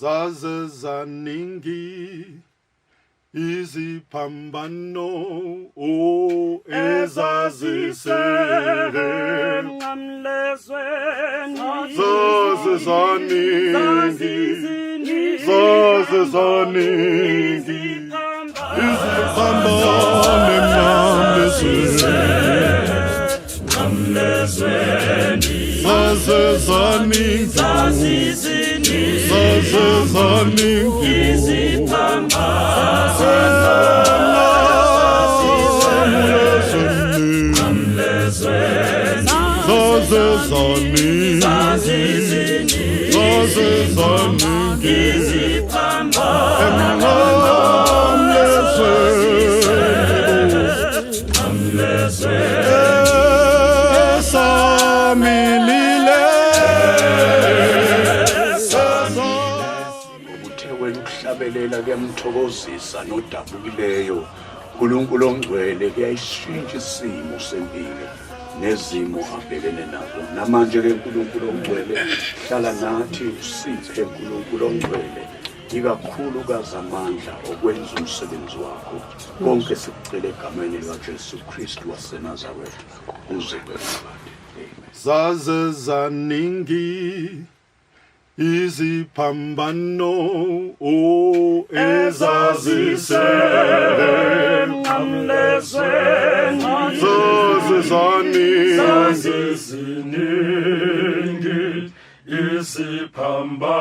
zaze zaningi iziphambano ngamlezweni zaze zaningi iziphambano ngamlezweni zaze zaningi ukuhlabelela kuyamthokozisa nodabukileyo uNkulunkulu ongcwele kuyayishintsha isimo sempilo nezimo abhekene nazo namanje ke uNkulunkulu ongcwele hlala nathi usiphe uNkulunkulu ongcwele ikakhulu kazamandla okwenza umsebenzi wakho konke sikucela egameni likaJesu Kristu waseNazaretha uze kwezibani zaze zaningi iziphambano ezazise ngamlezweni zaze zaziningi iziphambano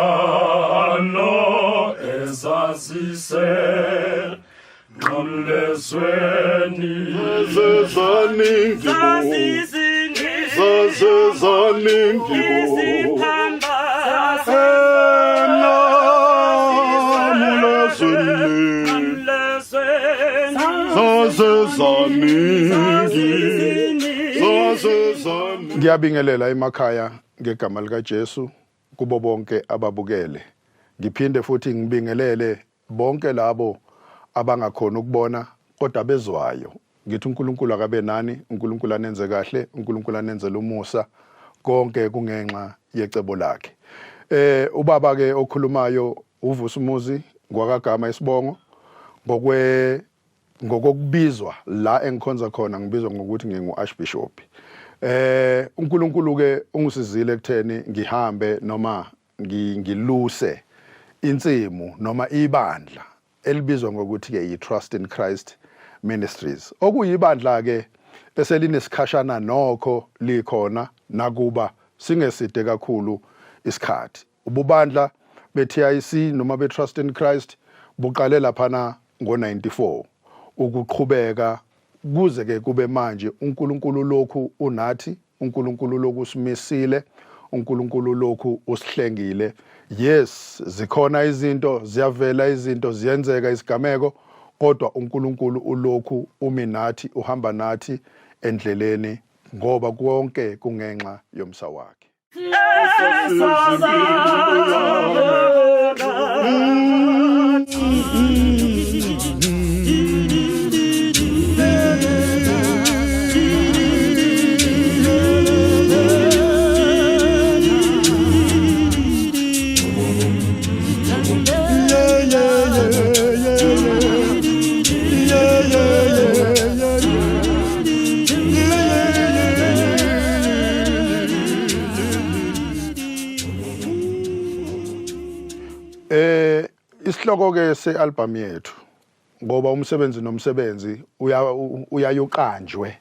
ezazise ngamlezweni zaze zaningi Ngiyabingelela emakhaya ngegama lika Jesu kubo bonke ababukele. Ngiphinde futhi ngibingelele bonke labo abangakhona ukubona kodwa bezwayo. Ngithi uNkulunkulu akabe nani, uNkulunkulu anenze kahle, uNkulunkulu anenzele umusa konke kungenxa yecebo lakhe. Ubaba ke okhulumayo uvusa umuzi ngwakagama isibongo ngokubizwa la engikhonza khona ngibizwa ngokuthi ngingu-Archbishop. uNkulunkulu ke ungisizile ekutheni ngihambe noma ngiluse insimu noma ibandla elibizwa ngokuthi ke i-Trust in Christ Ministries. Okuyibandla ke eselinesikhashana nokho likhona nakuba singeside kakhulu isikhathi. Ububandla be-TIC noma be-Trust in Christ buqale laphana ngo-94 ukuqhubeka kuze ke kube manje uNkulunkulu lokhu unathi, uNkulunkulu lokhu usimisile, uNkulunkulu lokhu usihlengile. Yes, zikhona izinto, ziyavela izinto, ziyenzeka isigameko, kodwa uNkulunkulu ulokhu umi nathi, uhamba nathi endleleni ngoba konke kungenxa yomsa wakhe. Isihloko ke se-album yethu ngoba umsebenzi nomsebenzi uyayoqanjwe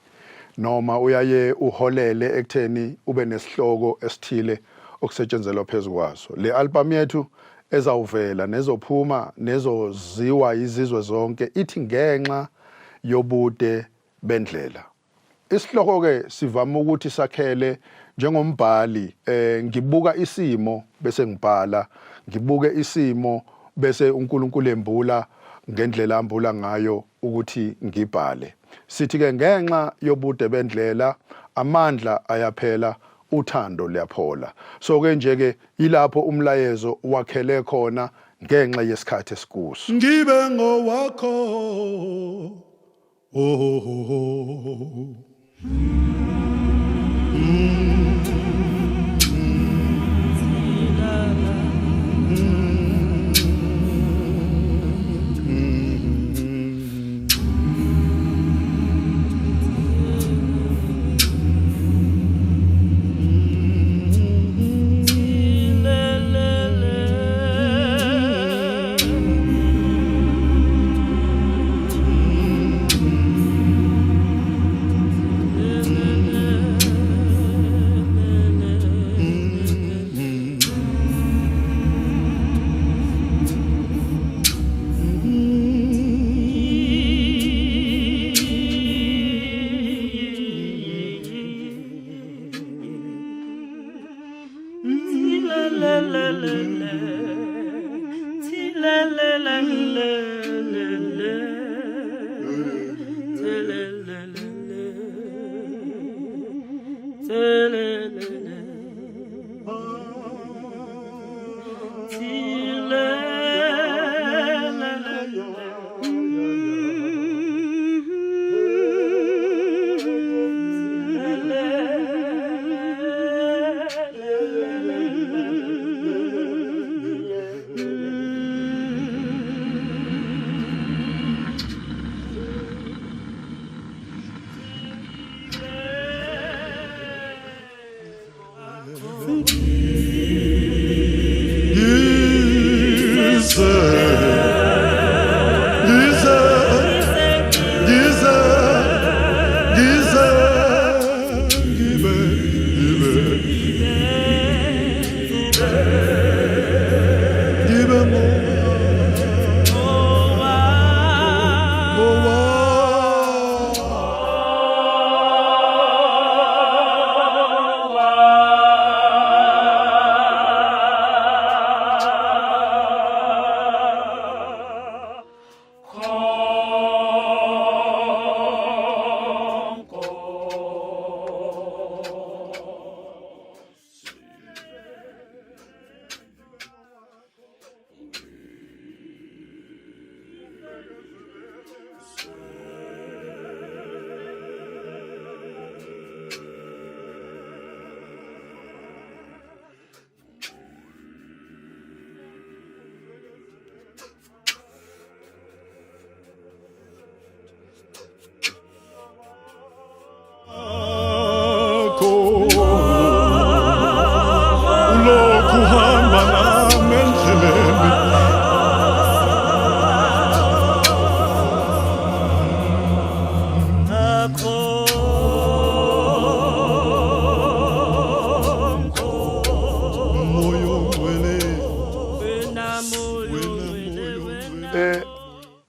noma uyaye uholele ekutheni ube nesihloko esithile okusetshenzelwa phezukwaso. Le album yethu ezawuvela nezophuma nezoziwa izizwe zonke ithi ngenxa yobude bendlela. Isihloko ke sivama ukuthi sakhele njengombhali ngibuka isimo bese ngibhala, ngibuke isimo bese uNkulunkulu embula ngendlela ambula ngayo ukuthi ngibhale. Sithi ke ngenxa yobude bendlela amandla ayaphela, uthando liyaphola. So ke nje ke ilapho umlayezo wakhele khona ngenxa yesikhathi esikuso. Ngibe ngowakho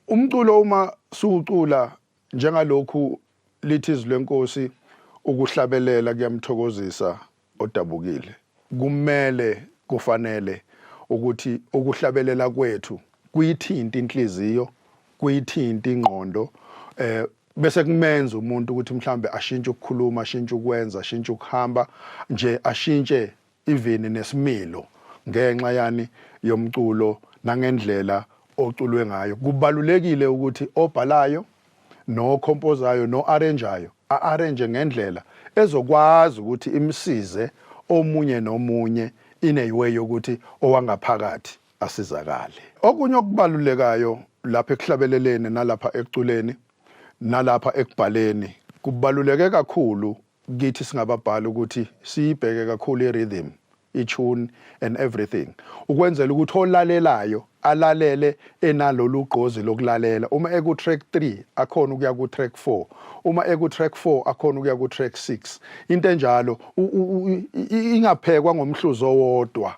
Umculo uma suucula njengalokhu lithi izwi lenkosi ukuhlabelela kuyamthokozisa odabukile. Kumele kufanele ukuthi ukuhlabelela kwethu kuyithinta inhliziyo, kuyithinta ingqondo, bese kumenza umuntu ukuthi mhlambe ashintshe ukukhuluma, ashintshe ukwenza, ashintshe ukuhamba, nje ashintshe even nesimilo ngenxa yani yomculo nangendlela oculwe ngayo. Kubalulekile ukuthi obhalayo nokhompozayo no-arrangeayo a-arrange ngendlela ezokwazi ukuthi imsize omunye nomunye ineway yokuthi owangaphakathi asizakale. Okunye okubalulekayo lapha ekuhlabeleleni nalapha ecuculeni nalapha ekubhaleni kubaluleke kakhulu kithi singababhali ukuthi siyibheke kakhulu i-rhythm, i-tune and everything ukwenzela ukuthi olalelayo alalele enalolu gqozi lokulalela. Uma eku track 3 akhona ukuya ku track 4, uma eku track 4 akhona ukuya ku track 6. Into enjalo ingaphekwa ngomhluzo owodwa,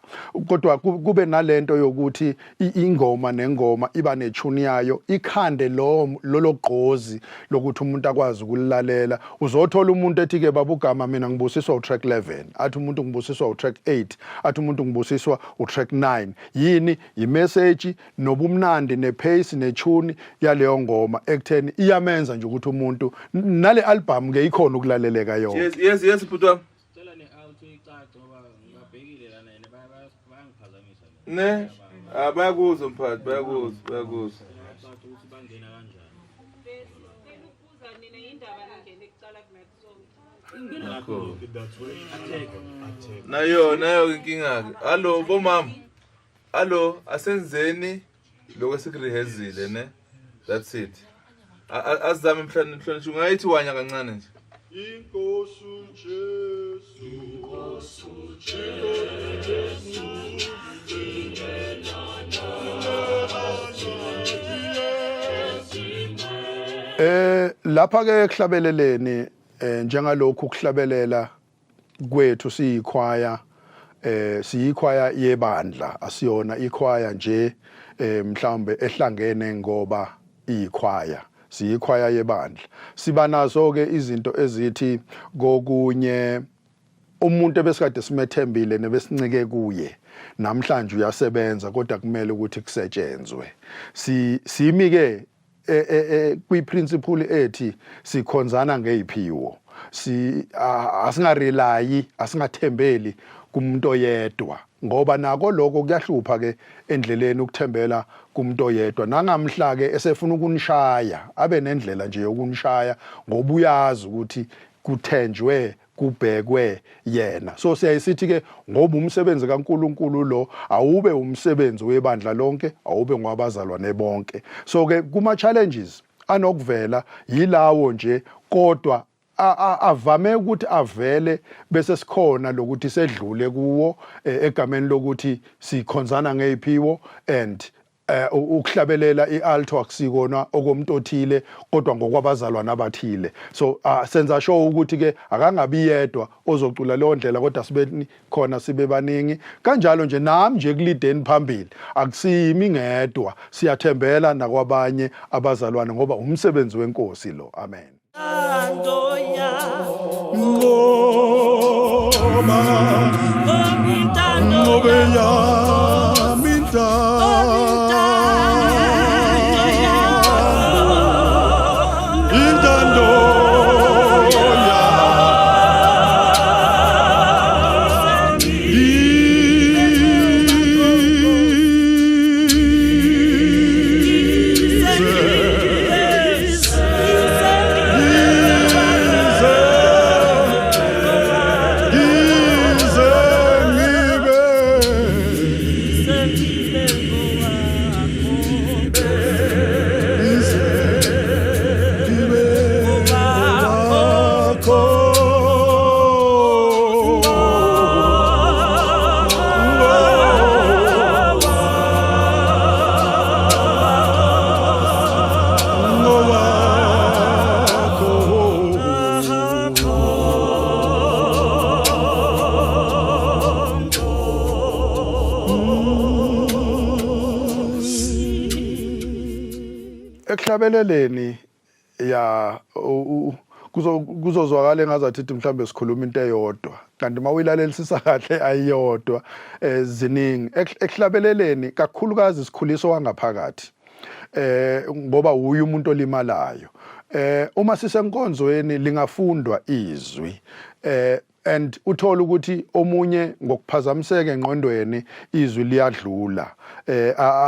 kodwa kube nalento yokuthi ingoma nengoma iba netune yayo, ikhande lolo gqozi lokuthi umuntu akwazi ukulalela. Uzothola umuntu ethi ke babugama mina ngibusiswa u track 11, athi umuntu ngibusiswa u track 8, athi umuntu ngibusiswa u track 9. Yini imessage nobumnandi nepace netune yaleyo ngoma ekutheni iyamenza nje ukuthi umuntu nale album ke ikhona ukulaleleka yona. Yes butwa. Cela ne-auto icace ngoba ngibabhekile lana yena bayangiphazamisa Ne? Bayakuzwa mphathi, bayakuzwa. ukuthi bangena kanjani. Bekubuza nina indaba ningene ekucala kunakusonke. Nayo inkinga ke. Hallo bomama. Hallo, asenzeni lokho sikurehezile ne? That's it. Azame mhlawumbe ungayithi wanya kancane nje. Inkosi Jesu Lapha ke ekuhlabeleleni njengalokhu ukuhlabelela kwethu siyikhwaya siyikhwaya yebandla, asiyona ikhwaya nje mhlambe ehlangene ngoba iyikhwaya, siyikhwaya yebandla. Siba nazo ke izinto ezithi kokunye umuntu ebesikade simethembile nebesincike kuye namhlanje uyasebenza kodwa kumele ukuthi kusetshenzwe. Simi ke kwi-principle ethi sikhonzana ngeziphiwo, asingarelayi, asingathembeli kumuntu oyedwa, ngoba nako lokho kuyahlupha ke endleleni ukuthembela kumuntu oyedwa. Nangamhla ke esefuna ukunishaya abe nendlela nje yokunishaya ngoba uyazi ukuthi kuthenjwe kubhekwe yena. So siyayisithi ke ngoba umsebenzi kaNkuluNkulu lo awube umsebenzi webandla lonke, awube ngwabazalwane bonke. So ke kuma challenges anokuvela yilawo nje, kodwa avame ukuthi avele bese sikhona lokuthi sedlule kuwo egameni lokuthi sikhonzana ngeziphiwo and ukuhlabelela ialto akusikona okomuntu othile kodwa ngokwabazalwana abathile. So senza sure ukuthi ke akangabi yedwa ozocula leyo ndlela kodwa sibe khona sibe baningi. Kanjalo nje nami nje kulideni phambili akusimi ngedwa, siyathembela nakwabanye abazalwane ngoba umsebenzi wenkosi lo. Amen. Ekuhlabeleleni ya kuzozwakala engazathi mhlambe sikhuluma into eyodwa kanti mawuyilalelisisa kahle ayiyodwa ziningi ekuhlabeleleni kakhulukazi sikhuliso wangaphakathi ngoba uye umuntu olimalayo uma sisenkonzweni lingafundwa izwi and uthola ukuthi omunye ngokuphazamiseka engqondweni izwi liyadlula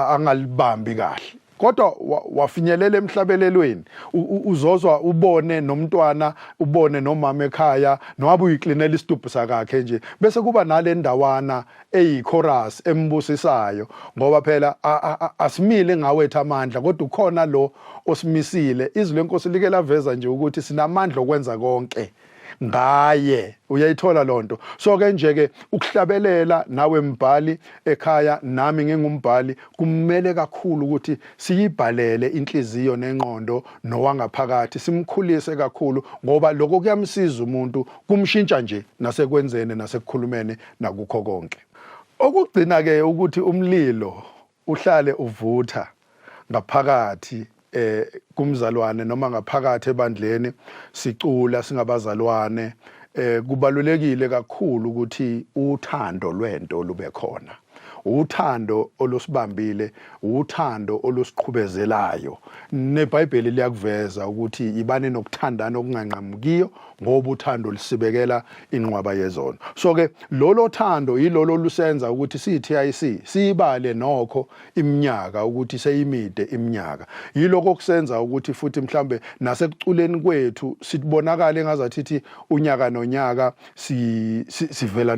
angalibambi kahle. Kodwa wafinyelela emhlabelelweni uzozwa ubone nomntwana ubone nomama ekhaya nowabe uyiklinela isitubhu sakhe nje bese kuba nale ndawana eyichorus embusisayo ngoba phela asimile ngawethu amandla kodwa ukhona lo osimisile. Izwi lenkosi like laveza nje ukuthi sinamandla okwenza konke ngaye. Uyayithola lonto. So ke nje ke ukuhlabelela nawe mbhali ekhaya nami ngingumbhali kumele kakhulu ukuthi siyibhalele inhliziyo nengqondo nowangaphakathi simkhulise kakhulu ngoba lokho kuyamsiza umuntu kumshintsha nje nasekwenzeni nasekukhulumeni nakukho konke. Okugcina ke ukuthi umlilo uhlale uvutha ngaphakathi kumzalwane noma ngaphakathi ebandleni sicula singabazalwane kubalulekile kakhulu ukuthi uthando lwento lube khona. Uthando olusibambile, uthando olusiqhubezelayo. NeBhayibheli liyakuveza ukuthi ibane nokuthandana okunganqamukiyo ngoba uthando lisibekela inqwaba yezono. So ke lolo thando yilolo lusenza ukuthi siyiTIC sibale nokho iminyaka ukuthi seyimide iminyaka. Yiloko okusenza ukuthi futhi mhlambe nasekuculeni kwethu sibonakala engazathi unyaka nonyaka sivela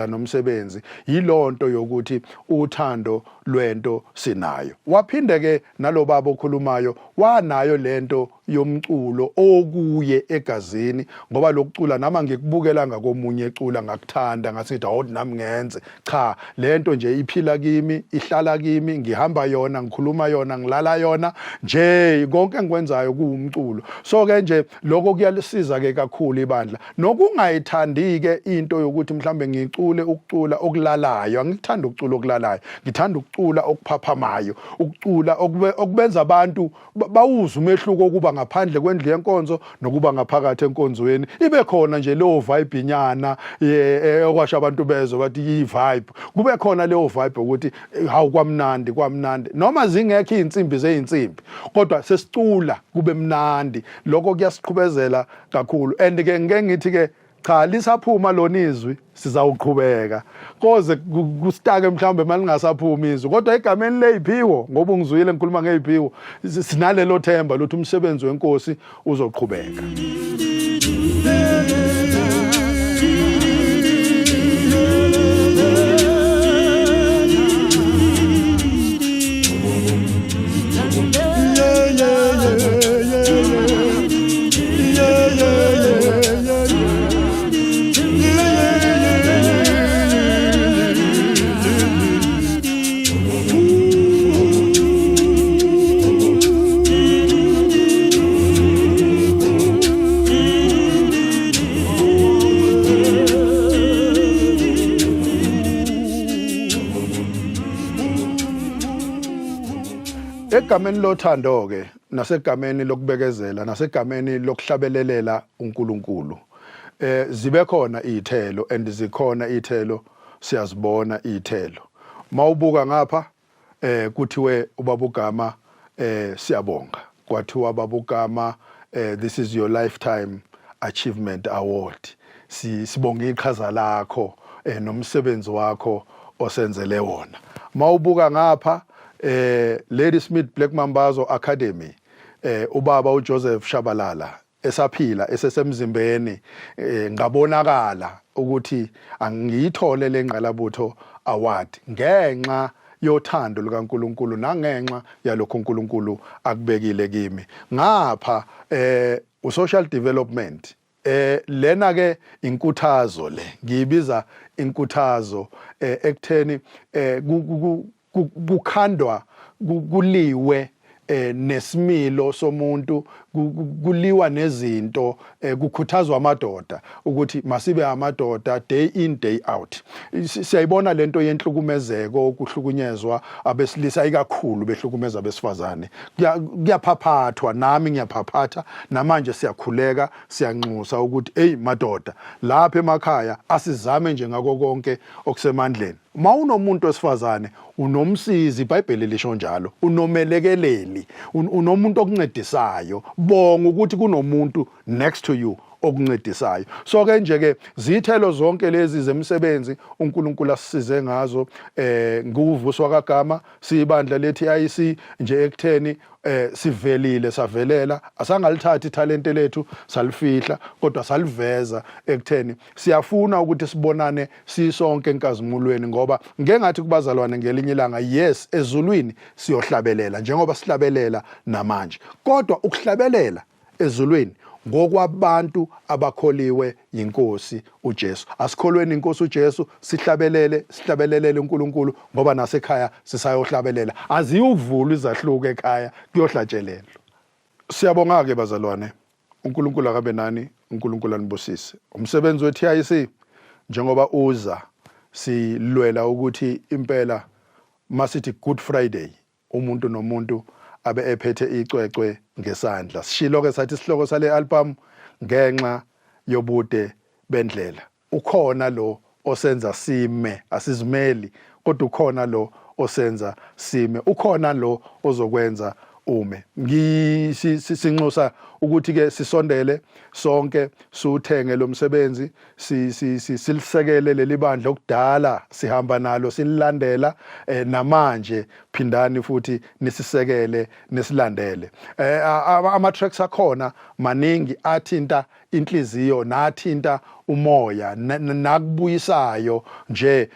nomsebenzi. Yilonto yokuthi uthando lwento sinayo. Waphinde ke nalobaba okhulumayo wanayo lento yomculo okuye egazini ngoba lokucula nama ngikubukela ngakomunye ecula ngakuthanda ngasithi awuthi nami ngenze cha lento nje iphila kimi ihlala kimi ngihamba yona ngikhuluma yona ngilala yona nje konke engikwenzayo kuwumculo. So ke nje lokho kuyalisiza ke kakhulu ibandla nokungayithandi ke into yokuthi mhlambe ngicule ukucula okulalayo. Angikuthanda ukucula okulalayo, ngithanda ukucula okuphaphamayo, ukucula okubenza abantu bawuze umehluko kuba ngaphandle kwendlu yenkonzo nokuba ngaphakathi enkonzweni. Ibe khona nje leyo vibe inyana okwasha abantu bezwe bathi yi vibe. Kube khona leyo vibe ukuthi hawu kwamnandi noma zingekho izinsimbi zeyinsimbi kodwa sesicula kube mnandi. Lokho kuyasiqhubezela kakhulu and ke ngeke ngithi ke cha lisaphuma lona izwi sizawuqhubeka koze kusitake mhlambe malingasaphuma izwi kodwa egameni leyiphiwo ngoba ungizwile ngikhuluma ngeziphiwo sinalelo themba lokuthi umsebenzi wenkosi uzoqhubeka. Egameni lothando ke nasegameni lokubekezela nasegameni lokuhlabelelela uNkulunkulu zibe khona izithelo and zikhona izithelo siyazibona izithelo mawubuka ngapha kuthiwe ubabugama siyabonga kwathiwa babugama this is your lifetime achievement award sibonga iqhaza lakho nomsebenzi wakho osenzele wona mawubuka ngapha Ladysmith Black Mambazo Academy ubaba uJoseph Shabalala esaphila esesemzimbeni ngabonakala ukuthi angiyithole lengqalabutho award ngenxa yothando lukaNkulunkulu nangenxa yalokho uNkulunkulu akubekile kimi ngapha social development lena ke inkuthazo le ngiyibiza inkuthazo ekutheni kukhandwa kuliwe nesimilo somuntu kuliwa nezinto kukhuthazwa amadoda ukuthi masibe amadoda day in day out siyayibona lento yenhlukumezeko ukuhlukunyezwa abesilisa ikakhulu behlukumeza abesifazane kuyaphaphathwa nami ngiyaphaphatha namanje siyakhuleka siyanxusa ukuthi hey madoda lapha emakhaya asizame nje ngako konke okusemandleni mawunomuntu wesifazane unomsizi iBhayibheli lisho njalo unomelekeleli unomuntu okuncedisayo bonga ukuthi kunomuntu next to you okuncedisayo so ke nje ke zithelo zonke lezi zemsebenzi uNkulunkulu asisize ngazo nguvuswa kagama sibandla lethi IC nje ekutheni sivelile savelela asangalithatha italente lethu salifihla kodwa saliveza ekutheni siyafuna ukuthi sibonane sisonke enkazimulweni ngoba ngengathi kubazalwane ngelinye ilanga yes ezulwini siyohlabelela njengoba sihlabelela namanje kodwa ukuhlabelela ezulwini ngokwabantu abakholiwe inkosi uJesu asikholweni inkosi uJesu sihlabelelele uNkulunkulu ngoba nasekhaya sisayohlabelela aziyuvula izahluko ekhaya kuyohlatshelelwa siyabonga ke bazalwane uNkulunkulu akabe nani uNkulunkulu anibusise umsebenzi weTIC njengoba uza silwela ukuthi impela masithi Good Friday umuntu nomuntu abe ephethe icwecwe ngesandla sishilo ke sathi isihloko sale album ngenxa yobude bendlela ukhona lo osenza sime asizimeli kodwa ukhona lo osenza sime ukhona lo ozokwenza ume sinxusa ukuthi ke sisondele sonke suthenge lo msebenzi silisekele leli bandla okudala sihamba nalo sililandela namanje phindani futhi nisisekele nisilandele ama tracks akhona maningi athinta inhliziyo nathinta umoya nakubuyisayo nje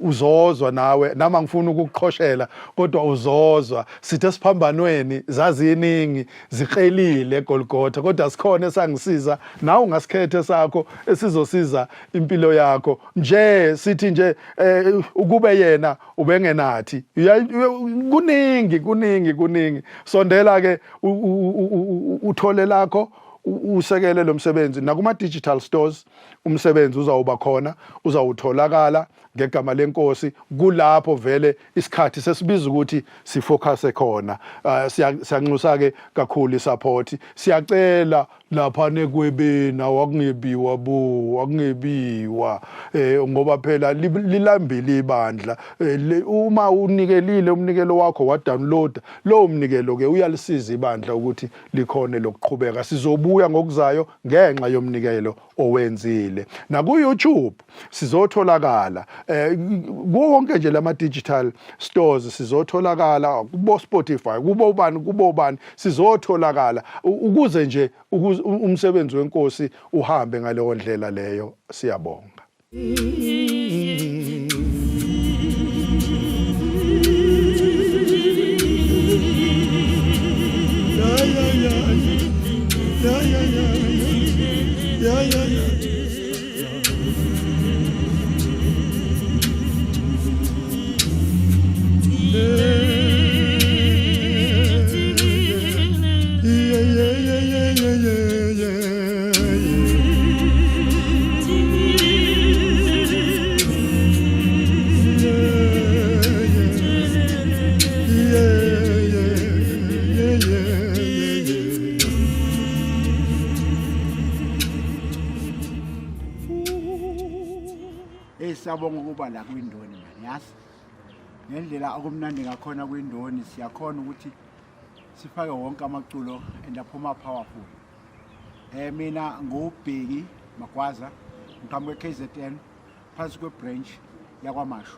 uzozwa nawe nama ngifuna ukuqhoshela kodwa uzozwa sithe siphambanweni zaziningi ziqelile eGolgotha kodwa sikhona esangisiza nawe ungasikhethe sakho esizosiza impilo yakho nje sithi nje ukube yena ubengenathi kuningi sondela ke uthole lakho usekele lo msebenzi nakuma digital stores umsebenzi uzawuba khona uzawutholakala ngegama lenkosi kulapho vele isikhathi sesibiza ukuthi sifocus khona siyanxusa ke kakhulu isupport siyacela lapha nekwebena wakungebiwa wakungebiwa ngoba phela lilambile ibandla uma unikelile umnikelo wakho wa download lo umnikelo ke uyalisiza ibandla ukuthi likhone lokuqhubeka sizobuya ngokuzayo ngenxa yomnikelo owenzile na ku YouTube sizotholakala konke nje lama digital stores sizotholakala kubo Spotify kubo bani sizotholakala ukuze nje umsebenzi wenkosi uhambe ngaleyo ndlela leyo siyabonga siyabonga ukuba la kwindoni manje yazi ngendlela okumnandi ngakhona kwindoni siyakhona ukuthi sifake wonke amaculo and aphuma powerful mina ngubheki Magwaza ngikhambe KZN phakathi kwebranch yakwaMashu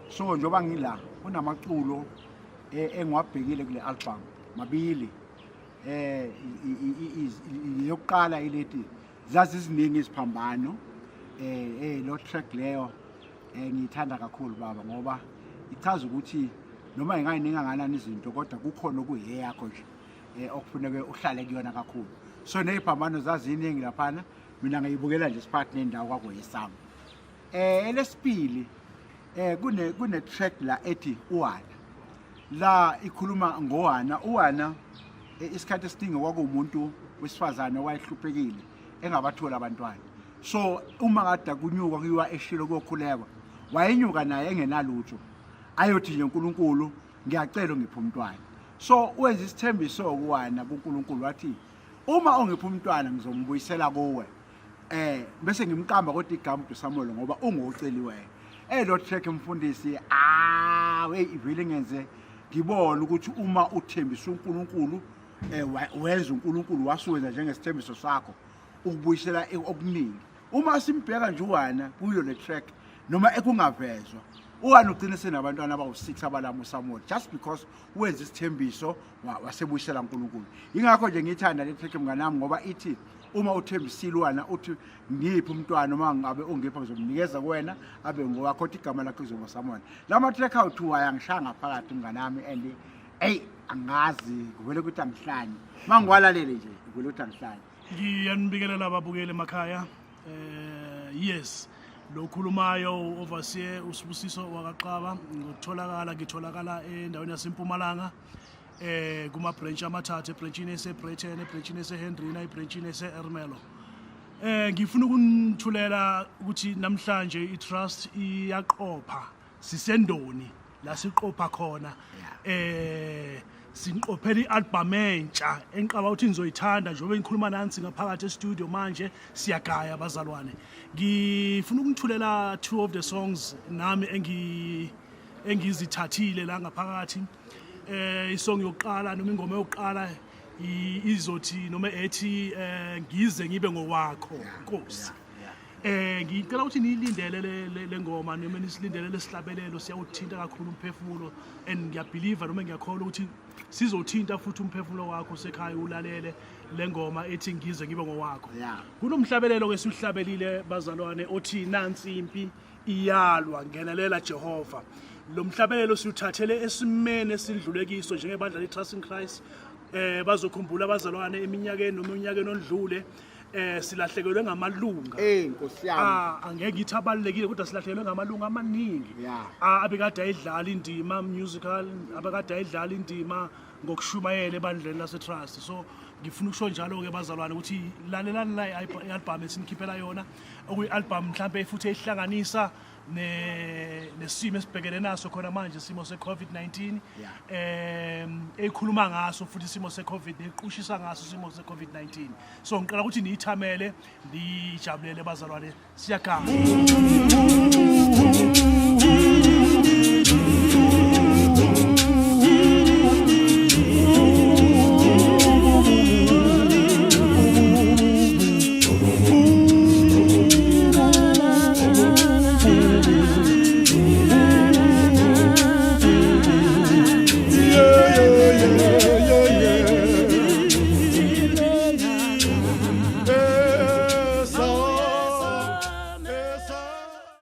so njoba ngila kunamaculo engiwabhekile kule album mabili yokuqala ileti zazi iziningi isiphambano lo track leyo ngiyithanda kakhulu baba ngoba ichaza ukuthi noma ingayininga nganani izinto kodwa kukhona okuyihe yakho nje okufuneka uhlale kuyona kakhulu so neziphambano zazi iningi laphana mina ngiyibukela nje siphathi nendawo kwakuyesami elesipili kune track la ethi uwana la ikhuluma ngowana uwana isikhathi esiningi kwakuwumuntu wesifazane owayehluphekile engabathola abantwana so uma kade kunyuka kuyiwa eshilo kokhuleka wayenyuka naye engenalutho ayothi nje uNkulunkulu ngiyacela ngiphe umntwana so wenza isithembiso kuwana kuNkulunkulu wathi uma ongiphe umntwana ngizombuyisela kuwe bese ngimqamba kodwa igama uSamuel ngoba ungoceliwe lo track mfundisi ivele ngenze ngibona ukuthi uma uthembisa uNkulunkulu wenza uNkulunkulu wasuwenza njengesithembiso sakho ukubuyisela okuningi uma simbheka nje uwana kuyo le track noma ekungavezwa uwana ugcina senabantwana abawu6 abalamu Samuel just because wenza isithembiso wasebuyisela uNkulunkulu ingakho nje ngithanda le track mnganami ngoba ithi uma uthembisile uwana uthi ngiphi umntwana noma ngabe ungipha ngizomnikeza kuwena abe ngowakho kodwa igama lakhe kuzoba Samuel lama track awuthu ayangishanga phakathi mnganami and angazi kuvele ukuthi angihlanye mangiwalalele nje kuvele ukuthi angihlanye ngiyanibikelela ababukeli emakhaya yes lo khulumayo overseer usibusiso wakaqaba ngitholakala endaweni yaseMpumalanga kuma branch amathathu branchini eseBreton branchini eseHendrina branchini eseErmelo ngifuna ukunithulela ukuthi namhlanje itrust iyaqopha sisendoni la siqopha khona sinqophela ialbum entsha enqaba ukuthi nizoyithanda njengoba ngikhuluma nansi ngaphakathi estudio manje siyagaya abazalwane ngifuna ukunithulela 2 of the songs nami engizithathile la ngaphakathi isong yokuqala noma ingoma yokuqala izothi noma ethi ngize ngibe ngowakho Nkosi ngicela ukuthi niyilindele le ngoma noma nisilindele lesihlabelelo siyawuthinta kakhulu umphefumulo and ngiyabelieve noma ngiyakholwa ukuthi sizothinta futhi umphefumulo wakho sekhaya ulalele le ngoma ethi ngize ngibe ngowakho kunomhlabelelo ke sihlabelile bazalwane othi nansi impi iyalwa ngenelela Jehova lo mhlabelelo siuthathele esimene esindlulekiso njengebandla leTrust in Christ bazokhumbula abazalwane eminyakeni noma eminyakeni ondlule silahlekelwe ngamalunga Nkosi yami angeke ngithi abalekile kodwa silahlekelwe ngamalunga amaningi abekade ayidlala indima musical abekade ayidlala indima ngokushumayela ebandleni laseTrust so ngifuna ukusho njalo ke bazalwane ukuthi lalelani la i-album esinikhiphela yona okuyi-album mhlambe futhi ehlanganisa nesimo esibhekene naso khona manje isimo se-COVID-19 ekhuluma ngaso futhi isimo se-COVID equshisa ngaso isimo se-COVID-19 so ngiqala ukuthi niyithamele nijabulele bazalwane siyaganga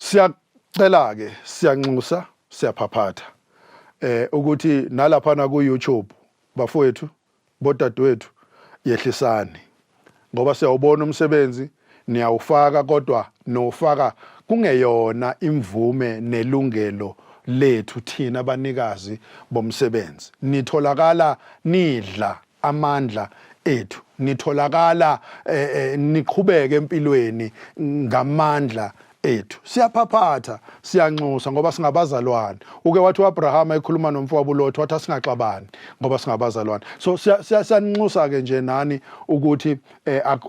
Siyacela ke siyanxusa siyaphaphatha ukuthi nalaphana ku YouTube bafowethu bodadewethu yehlisani ngoba siyawubona umsebenzi niyawufaka kodwa nofaka kungeyona imvume nelungelo lethu thina abanikazi bomsebenzi nitholakala nidla amandla ethu nitholakala niqhubeke empilweni ngamandla ethu siyaphaphatha siyanxusa ngoba singabazalwane. Uke wathi uAbraham ekhuluma nomfowabo uLothi wathi asingaxabani ngoba singabazalwane. So siyanxusa ke nje nani ukuthi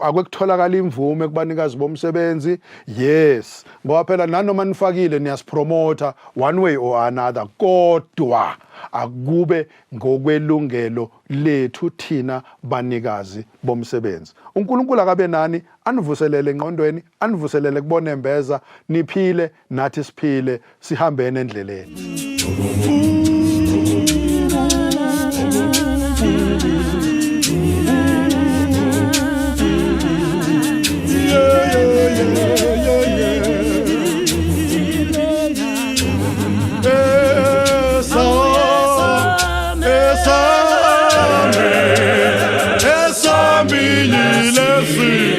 akwekutholakala imvume kubanikazi bomsebenzi. Yes, ngoba phela nanoma nifakile niyasipromota one way or another, kodwa akube ngokwelungelo lethu thina banikazi bomsebenzi. uNkulunkulu akabe nani, anivuselele engqondweni, anivuselele kubona embeza, niphile nathi siphile, sihambene endleleni. Essa menina é assim,